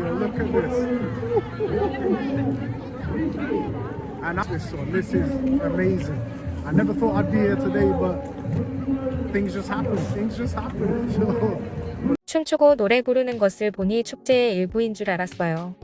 Look at this. And this is amazing. I never thought I'd be here today, but things just happen. Things just happen. So. 춤추고 노래 부르는 것을 보니 축제의 일부인 줄 알았어요.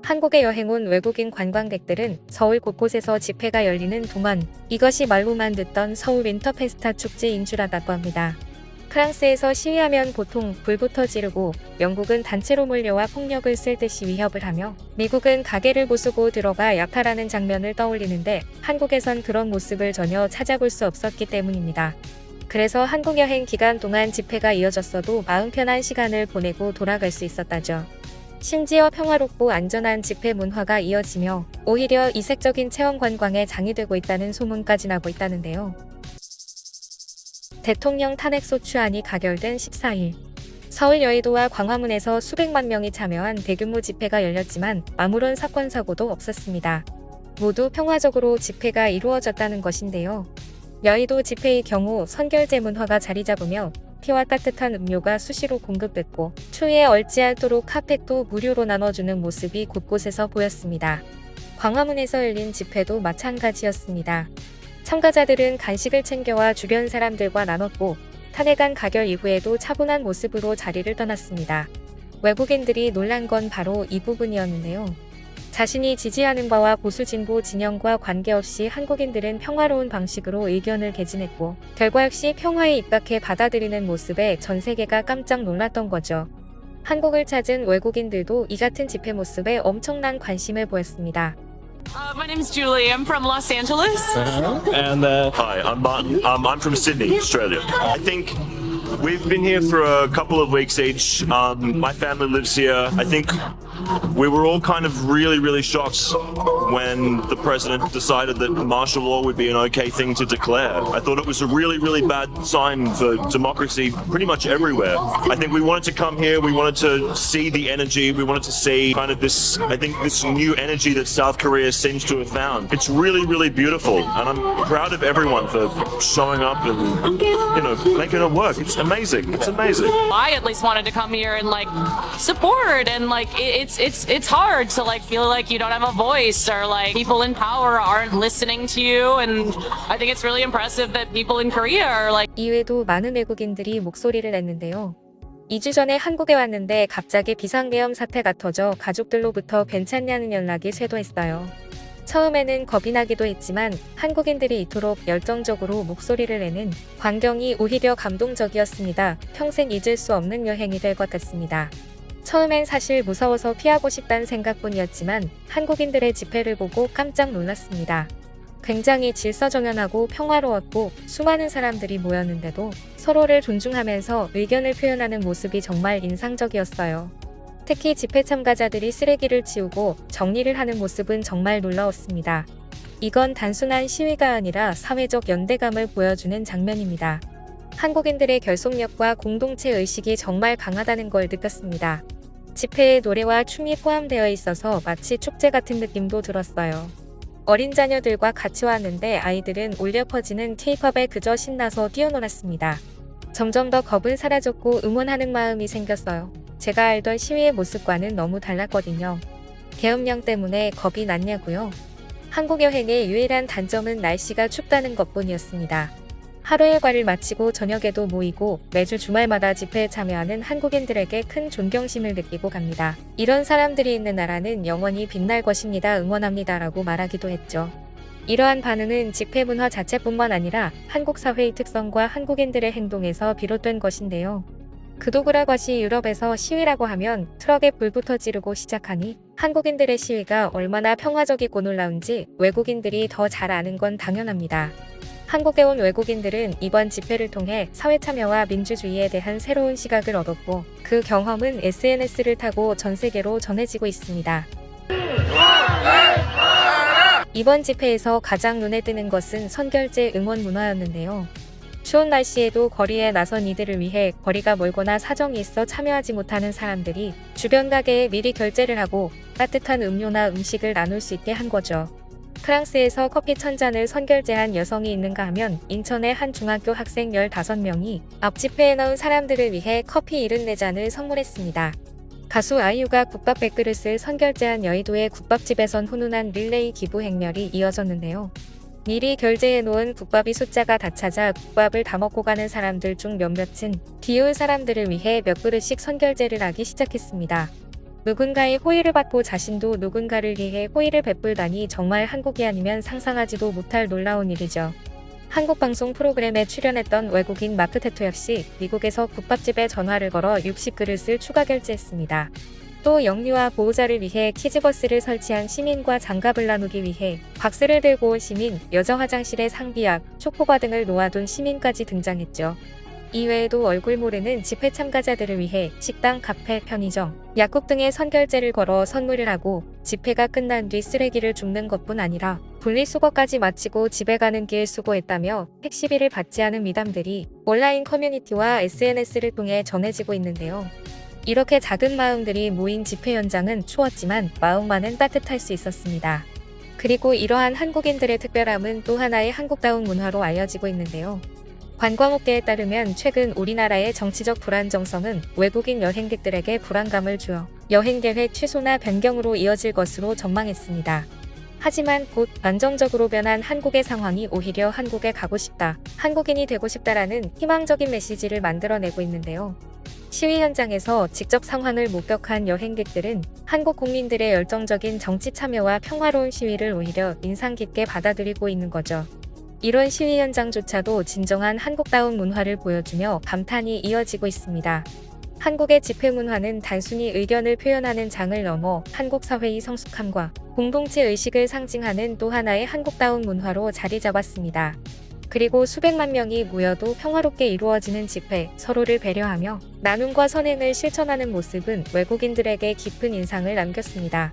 한국에 여행 온 외국인 관광객들은 서울 곳곳에서 집회가 열리는 동안 이것이 말로만 듣던 서울 윈터페스타 축제인 줄 알았다고 합니다. 프랑스에서 시위하면 보통 불부터 지르고 영국은 단체로 몰려와 폭력을 쓸 듯이 위협을 하며 미국은 가게를 부수고 들어가 약탈하는 장면을 떠올리는데 한국에선 그런 모습을 전혀 찾아볼 수 없었기 때문입니다. 그래서 한국 여행 기간 동안 집회가 이어졌어도 마음 편한 시간을 보내고 돌아갈 수 있었다죠. 심지어 평화롭고 안전한 집회 문화가 이어지며 오히려 이색적인 체험 관광에 장이 되고 있다는 소문까지 나고 있다는데요. 대통령 탄핵 소추안이 가결된 14일. 서울 여의도와 광화문에서 수백만 명이 참여한 대규모 집회가 열렸지만 아무런 사건 사고도 없었습니다. 모두 평화적으로 집회가 이루어졌다는 것인데요. 여의도 집회의 경우 선결제 문화가 자리 잡으며 피와 따뜻한 음료가 수시로 공급됐고 추위에 얼지 않도록 핫팩도 무료로 나눠주는 모습이 곳곳에서 보였습니다. 광화문에서 열린 집회도 마찬가지였습니다. 참가자들은 간식을 챙겨와 주변 사람들과 나눴고 탄핵안 가결 이후에도 차분한 모습으로 자리를 떠났습니다. 외국인들이 놀란 건 바로 이 부분이었는데요. 자신이 지지하는 바와 보수 진보 진영과 관계없이 한국인들은 평화로운 방식으로 의견을 개진했고 결과 역시 평화에 입각해 받아들이는 모습에 전 세계가 깜짝 놀랐던 거죠. 한국을 찾은 외국인들도 이 같은 집회 모습에 엄청난 관심을 보였습니다. My name's Julie. I'm from Los Angeles. And Hi, I'm Martin. I'm from Sydney, Australia. I think we've been here for a couple of weeks each. My family lives here. I think we were all kind of really shocked when the president decided that martial law would be an okay thing to declare. I thought it was a really bad sign for democracy pretty much everywhere. I think we wanted to come here, we wanted to see the energy, we wanted to see kind of this, I think this new energy that South Korea seems to have found. It's really beautiful, and I'm proud of everyone for showing up and, you know, making it work. It's amazing. It's amazing. I at least wanted to come here and like support, and like it's hard to like feel like you don't have a voice or like people in power aren't listening to you, and I think it's really impressive that people in Korea are like. 이외에도 많은 외국인들이 목소리를 냈는데요. 2주 전에 한국에 왔는데 갑자기 비상계엄 사태가 터져 가족들로부터 괜찮냐는 연락이 쇄도했어요. 처음에는 겁이 나기도 했지만 한국인들이 이토록 열정적으로 목소리를 내는 광경이 오히려 감동적이었습니다. 평생 잊을 수 없는 여행이 될 것 같습니다. 처음엔 사실 무서워서 피하고 싶다는 생각뿐이었지만 한국인들의 집회를 보고 깜짝 놀랐습니다. 굉장히 질서정연하고 평화로웠고 수많은 사람들이 모였는데도 서로를 존중하면서 의견을 표현하는 모습이 정말 인상적이었어요. 특히 집회 참가자들이 쓰레기를 치우고 정리를 하는 모습은 정말 놀라웠습니다. 이건 단순한 시위가 아니라 사회적 연대감을 보여주는 장면입니다. 한국인들의 결속력과 공동체 의식이 정말 강하다는 걸 느꼈습니다. 집회에 노래와 춤이 포함되어 있어서 마치 축제 같은 느낌도 들었어요. 어린 자녀들과 같이 왔는데 아이들은 울려 퍼지는 K-팝에 그저 신나서 뛰어놀았습니다. 점점 더 겁은 사라졌고 응원하는 마음이 생겼어요. 제가 알던 시위의 모습과는 너무 달랐거든요. 계엄령 때문에 겁이 났냐고요? 한국 여행의 유일한 단점은 날씨가 춥다는 것뿐이었습니다. 하루 일과를 마치고 저녁에도 모이고 매주 주말마다 집회에 참여하는 한국인들에게 큰 존경심을 느끼고 갑니다. 이런 사람들이 있는 나라는 영원히 빛날 것입니다. 응원합니다. 라고 말하기도 했죠. 이러한 반응은 집회 문화 자체뿐만 아니라 한국 사회의 특성과 한국인들의 행동에서 비롯된 것인데요. 그도그라과시 유럽에서 시위라고 하면 트럭에 불부터 지르고 시작하니 한국인들의 시위가 얼마나 평화적이고 놀라운지 외국인들이 더 잘 아는 건 당연합니다. 한국에 온 외국인들은 이번 집회를 통해 사회 참여와 민주주의에 대한 새로운 시각을 얻었고 그 경험은 SNS를 타고 전 세계로 전해지고 있습니다. 이번 집회에서 가장 눈에 띄는 것은 선결제 응원 문화였는데요. 추운 날씨에도 거리에 나선 이들을 위해 거리가 멀거나 사정이 있어 참여하지 못하는 사람들이 주변 가게에 미리 결제를 하고 따뜻한 음료나 음식을 나눌 수 있게 한 거죠. 프랑스에서 커피 1000잔을 선결제한 여성이 있는가 하면 인천의 한 중학교 학생 15명이 앞 집회에 나온 사람들을 위해 커피 74잔을 선물했습니다. 가수 아이유가 국밥 100그릇을 선결제한 여의도의 국밥집에선 훈훈한 릴레이 기부 행렬이 이어졌는데요. 미리 결제해놓은 국밥이 숫자가 다 찾아 국밥을 다 먹고 가는 사람들 중 몇몇은 비올 사람들을 위해 몇 그릇씩 선결제를 하기 시작했습니다. 누군가의 호의를 받고 자신도 누군가를 위해 호의를 베풀다니 정말 한국이 아니면 상상하지도 못할 놀라운 일이죠. 한국 방송 프로그램에 출연했던 외국인 마크 테토 역시 미국에서 국밥집에 전화를 걸어 60그릇을 추가 결제했습니다. 또 영유아 보호자를 위해 키즈버스를 설치한 시민과 장갑을 나누기 위해 박스를 들고 온 시민, 여자 화장실에 상비약, 초코바 등을 놓아둔 시민까지 등장했죠. 이외에도 얼굴 모르는 집회 참가자들을 위해 식당, 카페, 편의점, 약국 등에 선결제를 걸어 선물을 하고 집회가 끝난 뒤 쓰레기를 줍는 것뿐 아니라 분리수거까지 마치고 집에 가는 길 수고했다며 택시비를 받지 않은 미담들이 온라인 커뮤니티와 SNS를 통해 전해지고 있는데요. 이렇게 작은 마음들이 모인 집회 현장은 추웠지만 마음만은 따뜻할 수 있었습니다. 그리고 이러한 한국인들의 특별함은 또 하나의 한국다운 문화로 알려지고 있는데요. 관광업계에 따르면 최근 우리나라의 정치적 불안정성은 외국인 여행객들에게 불안감을 주어 여행 계획 취소나 변경으로 이어질 것으로 전망했습니다. 하지만 곧 안정적으로 변한 한국의 상황이 오히려 한국에 가고 싶다, 한국인이 되고 싶다라는 희망적인 메시지를 만들어내고 있는데요. 시위 현장에서 직접 상황을 목격한 여행객들은 한국 국민들의 열정적인 정치 참여와 평화로운 시위를 오히려 인상 깊게 받아들이고 있는 거죠. 이런 시위 현장조차도 진정한 한국다운 문화를 보여주며 감탄이 이어지고 있습니다. 한국의 집회 문화는 단순히 의견을 표현하는 장을 넘어 한국 사회의 성숙함과 공동체 의식을 상징하는 또 하나의 한국다운 문화로 자리 잡았습니다. 그리고 수백만 명이 모여도 평화롭게 이루어지는 집회, 서로를 배려하며 나눔과 선행을 실천하는 모습은 외국인들에게 깊은 인상을 남겼습니다.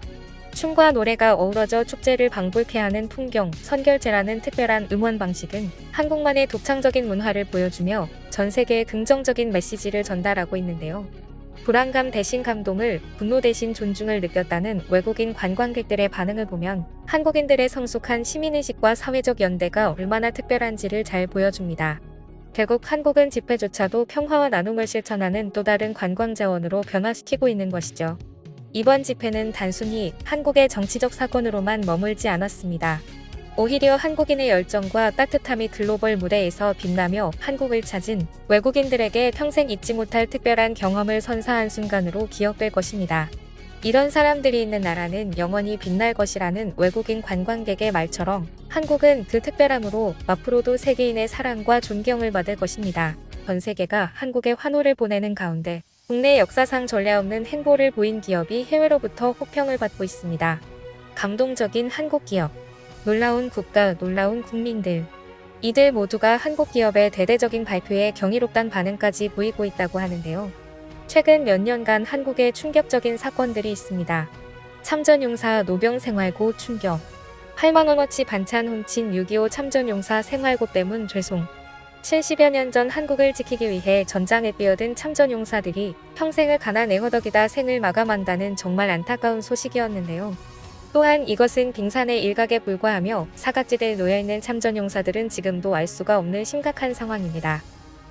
춤과 노래가 어우러져 축제를 방불케 하는 풍경, 선결제라는 특별한 응원 방식은 한국만의 독창적인 문화를 보여주며 전 세계에 긍정적인 메시지를 전달하고 있는데요. 불안감 대신 감동을, 분노 대신 존중을 느꼈다는 외국인 관광객들의 반응을 보면 한국인들의 성숙한 시민의식과 사회적 연대가 얼마나 특별한지를 잘 보여줍니다. 결국 한국은 집회조차도 평화와 나눔을 실천하는 또 다른 관광 자원으로 변화시키고 있는 것이죠. 이번 집회는 단순히 한국의 정치적 사건으로만 머물지 않았습니다. 오히려 한국인의 열정과 따뜻함이 글로벌 무대에서 빛나며 한국을 찾은 외국인들에게 평생 잊지 못할 특별한 경험을 선사한 순간으로 기억될 것입니다. 이런 사람들이 있는 나라는 영원히 빛날 것이라는 외국인 관광객의 말처럼 한국은 그 특별함으로 앞으로도 세계인의 사랑과 존경을 받을 것입니다. 전 세계가 한국에 환호를 보내는 가운데 국내 역사상 전례 없는 행보를 보인 기업이 해외로부터 호평을 받고 있습니다. 감동적인 한국 기업, 놀라운 국가, 놀라운 국민들. 이들 모두가 한국 기업의 대대적인 발표에 경이롭단 반응까지 보이고 있다고 하는데요. 최근 몇 년간 한국에 충격적인 사건들이 있습니다. 참전용사 노병생활고 충격, 8만원어치 반찬 훔친 6.25 참전용사 생활고 때문 죄송. 70여 년 전 한국을 지키기 위해 전장에 뛰어든 참전용사들이 평생을 가난에 허덕이다 생을 마감한다는 정말 안타까운 소식이었는데요. 또한 이것은 빙산의 일각에 불과하며 사각지대에 놓여있는 참전용사들은 지금도 알 수가 없는 심각한 상황입니다.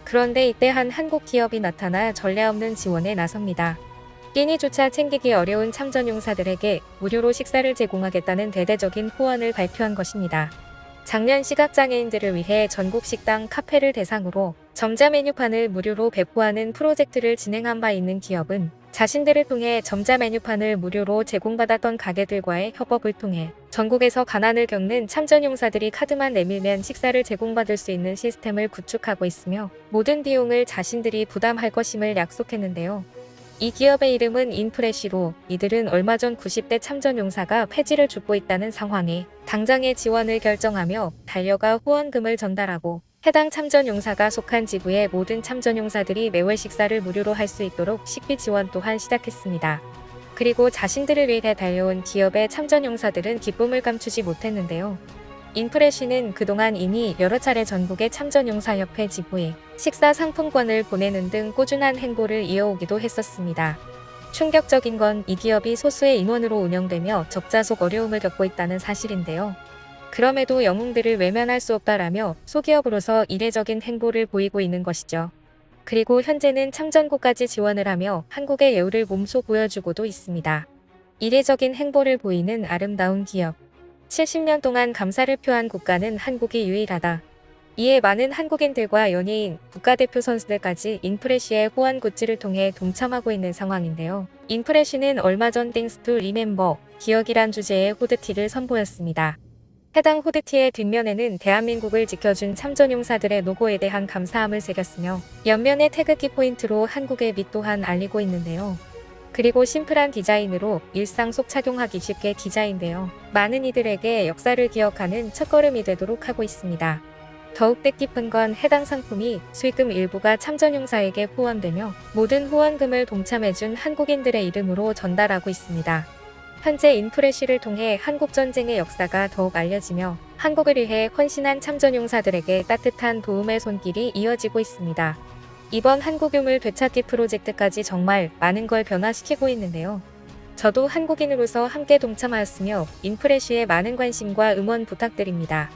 그런데 이때 한 한국 기업이 나타나 전례 없는 지원에 나섭니다. 끼니조차 챙기기 어려운 참전용사들에게 무료로 식사를 제공하겠다는 대대적인 후원을 발표한 것입니다. 작년 시각장애인들을 위해 전국 식당, 카페를 대상으로 점자 메뉴판을 무료로 배포하는 프로젝트를 진행한 바 있는 기업은 자신들을 통해 점자 메뉴판을 무료로 제공받았던 가게들과의 협업을 통해 전국에서 가난을 겪는 참전용사들이 카드만 내밀면 식사를 제공받을 수 있는 시스템을 구축하고 있으며 모든 비용을 자신들이 부담할 것임을 약속했는데요. 이 기업의 이름은 인프레시로 이들은 얼마 전 90대 참전용사가 폐지를 줍고 있다는 상황에 당장의 지원을 결정하며 달려가 후원금을 전달하고 해당 참전용사가 속한 지구의 모든 참전용사들이 매월 식사를 무료로 할 수 있도록 식비 지원 또한 시작했습니다. 그리고 자신들을 위해 달려온 기업의 참전용사들은 기쁨을 감추지 못했는데요. 인프레시는 그동안 이미 여러 차례 전국의 참전용사협회 지부에 식사 상품권을 보내는 등 꾸준한 행보를 이어오기도 했었습니다. 충격적인 건 이 기업이 소수의 인원으로 운영되며 적자속 어려움을 겪고 있다는 사실인데요. 그럼에도 영웅들을 외면할 수 없다라며 소기업으로서 이례적인 행보를 보이고 있는 것이죠. 그리고 현재는 참전국까지 지원을 하며 한국의 예우를 몸소 보여주고도 있습니다. 이례적인 행보를 보이는 아름다운 기업. 70년 동안 감사를 표한 국가는 한국이 유일하다. 이에 많은 한국인들과 연예인, 국가대표 선수들까지 인프레시의 후원 굿즈를 통해 동참하고 있는 상황인데요. 인프레시는 얼마 전 땡스 투 리멤버, 기억이란 주제의 후드티를 선보였습니다. 해당 후드티의 뒷면에는 대한민국을 지켜준 참전용사들의 노고에 대한 감사함을 새겼으며 옆면의 태극기 포인트로 한국의 빛 또한 알리고 있는데요. 그리고 심플한 디자인으로 일상 속 착용하기 쉽게 디자인되어 많은 이들에게 역사를 기억하는 첫걸음이 되도록 하고 있습니다. 더욱 뜻깊은 건 해당 상품이 수익금 일부가 참전용사에게 후원되며 모든 후원금을 동참해준 한국인들의 이름으로 전달하고 있습니다. 현재 인프레시를 통해 한국전쟁의 역사가 더욱 알려지며 한국을 위해 헌신한 참전용사들에게 따뜻한 도움의 손길이 이어지고 있습니다. 이번 한국유물 되찾기 프로젝트까지 정말 많은 걸 변화시키고 있는데요. 저도 한국인으로서 함께 동참하였으며 인프레시에 많은 관심과 응원 부탁드립니다.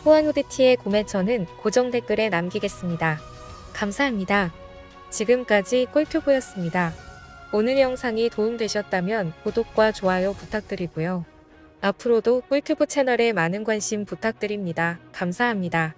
후원 후드티의 구매처는 고정 댓글에 남기겠습니다. 감사합니다. 지금까지 꿀튜브였습니다. 오늘 영상이 도움되셨다면 구독과 좋아요 부탁드리고요. 앞으로도 꿀튜브 채널에 많은 관심 부탁드립니다. 감사합니다.